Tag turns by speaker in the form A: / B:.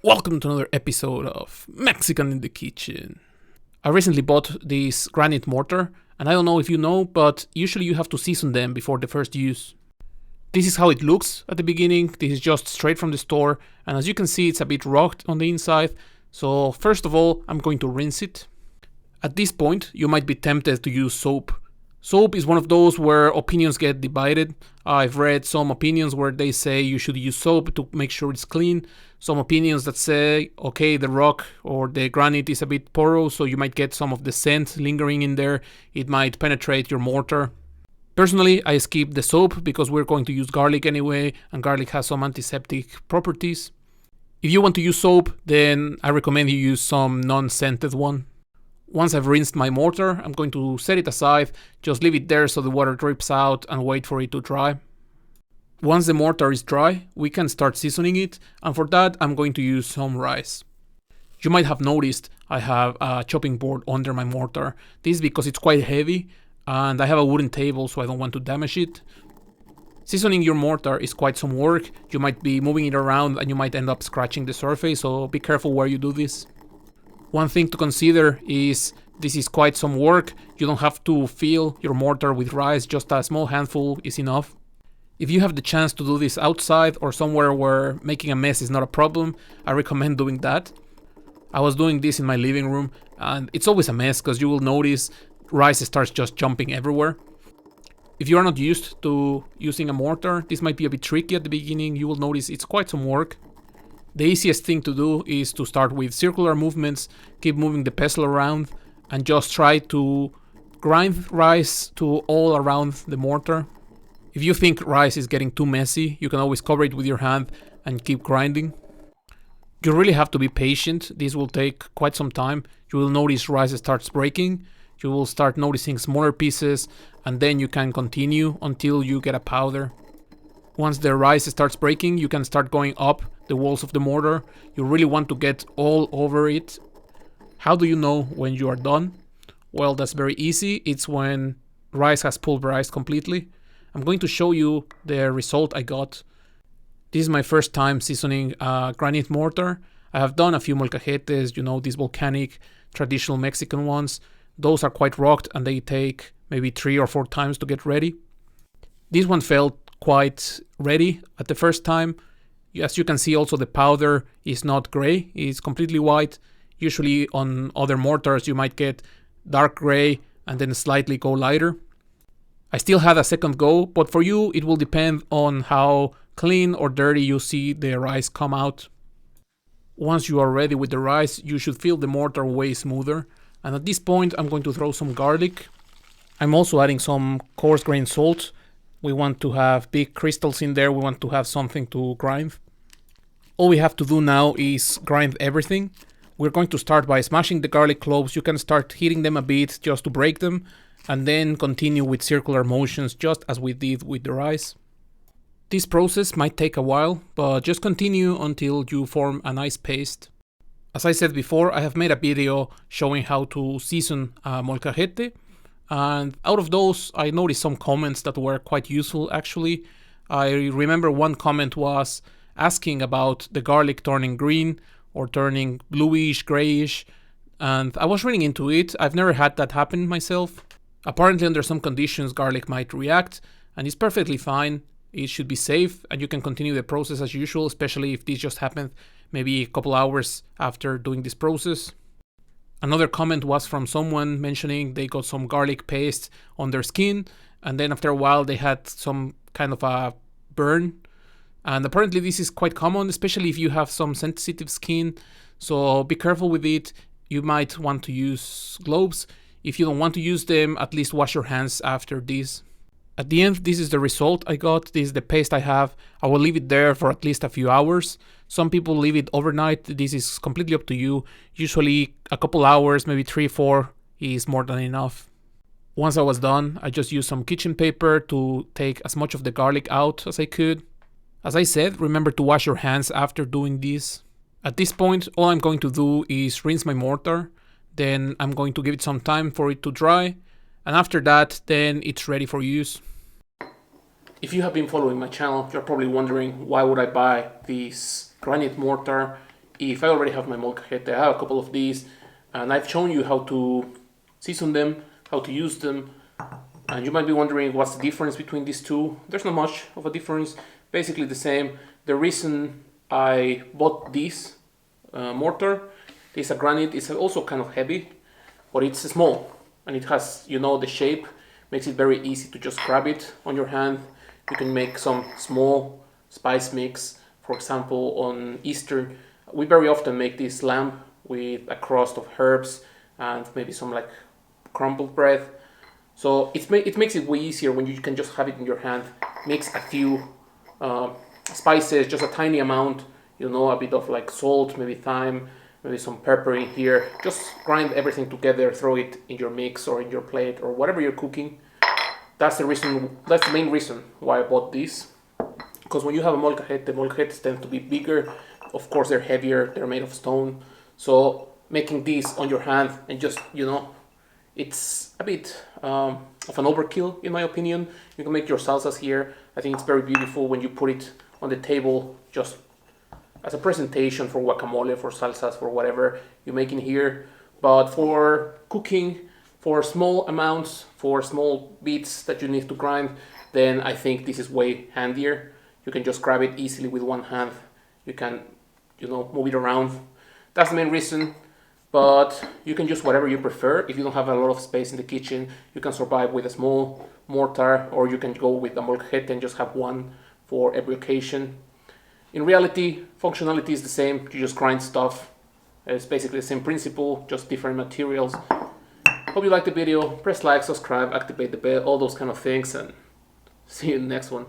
A: Welcome to another episode of Mexican in the Kitchen. I recently bought this Granite Mortar, and I don't know if you know, but usually you have to season them before the first use. This is how it looks at the beginning. This is just straight from the store, and as you can see, it's a bit rocked on the inside. So first of all, I'm going to rinse it. At this point, you might be tempted to use soap. Soap is one of those where opinions get divided. I've read some opinions where they say you should use soap to make sure it's clean. Some opinions that say, okay, the rock or the granite is a bit porous, so you might get some of the scent lingering in there. It might penetrate your mortar. Personally, I skip the soap because we're going to use garlic anyway, and garlic has some antiseptic properties. If you want to use soap, then I recommend you use some non-scented one. Once I've rinsed my mortar, I'm going to set it aside, just leave it there so the water drips out and wait for it to dry. Once the mortar is dry, we can start seasoning it, and for that I'm going to use some rice. You might have noticed I have a chopping board under my mortar. This is because it's quite heavy and I have a wooden table, so I don't want to damage it. Seasoning your mortar is quite some work. You might be moving it around and you might end up scratching the surface, so be careful where you do this. One thing to consider is this is quite some work. You don't have to fill your mortar with rice, just a small handful is enough. If you have the chance to do this outside or somewhere where making a mess is not a problem, I recommend doing that. I was doing this in my living room and it's always a mess because you will notice rice starts just jumping everywhere. If you are not used to using a mortar, this might be a bit tricky at the beginning. You will notice it's quite some work. The easiest thing to do is to start with circular movements, keep moving the pestle around, and just try to grind rice to all around the mortar. If you think rice is getting too messy, you can always cover it with your hand and keep grinding. You really have to be patient. This will take quite some time. You will notice rice starts breaking. You will start noticing smaller pieces, and then you can continue until you get a powder. Once the rice starts breaking, you can start going up the walls of the mortar. You really want to get all over it. How do you know when you are done? Well, that's very easy. It's when rice has pulverized completely. I'm going to show you the result I got. This is my first time seasoning a granite mortar. I have done a few molcajetes, these volcanic traditional Mexican ones. Those are quite rocked and they take maybe 3 or 4 times to get ready. This one felt quite ready at the first time. As you can see, also the powder is not gray, it's completely white. Usually on other mortars you might get dark gray and then slightly go lighter. I still had a second go, but for you it will depend on how clean or dirty you see the rice come out. Once you are ready with the rice, you should feel the mortar way smoother. And at this point I'm going to throw some garlic. I'm also adding some coarse grained salt. We want to have big crystals in there. We want to have something to grind. All we have to do now is grind everything. We're going to start by smashing the garlic cloves. You can start hitting them a bit just to break them, and then continue with circular motions just as we did with the rice. This process might take a while, but just continue until you form a nice paste. As I said before, I have made a video showing how to season a molcajete. And out of those, I noticed some comments that were quite useful actually. I remember one comment was asking about the garlic turning green or turning bluish, grayish, and I was reading into it. I've never had that happen myself. Apparently under some conditions garlic might react, and it's perfectly fine. It should be safe and you can continue the process as usual, especially if this just happened maybe a couple hours after doing this process. Another comment was from someone mentioning they got some garlic paste on their skin and then after a while they had some kind of a burn. And apparently this is quite common, especially if you have some sensitive skin. So be careful with it. You might want to use gloves. If you don't want to use them, at least wash your hands after this. At the end, this is the result I got. This is the paste I have. I will leave it there for at least a few hours. Some people leave it overnight. This is completely up to you. Usually a couple hours, maybe 3, 4 is more than enough. Once I was done, I just used some kitchen paper to take as much of the garlic out as I could. As I said, remember to wash your hands after doing this. At this point, all I'm going to do is rinse my mortar. Then I'm going to give it some time for it to dry. And after that, then it's ready for use. If you have been following my channel, you're probably wondering why would I buy this granite mortar if I already have my molcajete, I have a couple of these, and I've shown you how to season them, how to use them, and you might be wondering what's the difference between these two. There's not much of a difference, basically the same. The reason I bought this mortar, this granite, is also kind of heavy, but it's small, and it has, you know, the shape, makes it very easy to just grab it on your hand. You can make some small spice mix. For example, on Easter, we very often make this lamb with a crust of herbs and maybe some like crumbled bread. So it makes it way easier when you can just have it in your hand. Mix a few spices, just a tiny amount, you know, a bit of like salt, maybe thyme, maybe some pepper in here. Just grind everything together, throw it in your mix or in your plate or whatever you're cooking. That's the main reason why I bought this. Because when you have a molcajete, the molcajetes tend to be bigger. Of course, they're heavier, they're made of stone. So making these on your hand and just, you know, it's a bit of an overkill in my opinion. You can make your salsas here. I think it's very beautiful when you put it on the table just as a presentation for guacamole, for salsas, for whatever you make in here. But for cooking, for small amounts, for small bits that you need to grind, then I think this is way handier. You can just grab it easily with one hand. You can, you know, move it around. That's the main reason. But you can use whatever you prefer. If you don't have a lot of space in the kitchen, you can survive with a small mortar, or you can go with a molcajete and just have one for every occasion. In reality, functionality is the same. You just grind stuff. It's basically the same principle, just different materials. Hope you liked the video. Press like, subscribe, activate the bell, all those kind of things, and see you in the next one.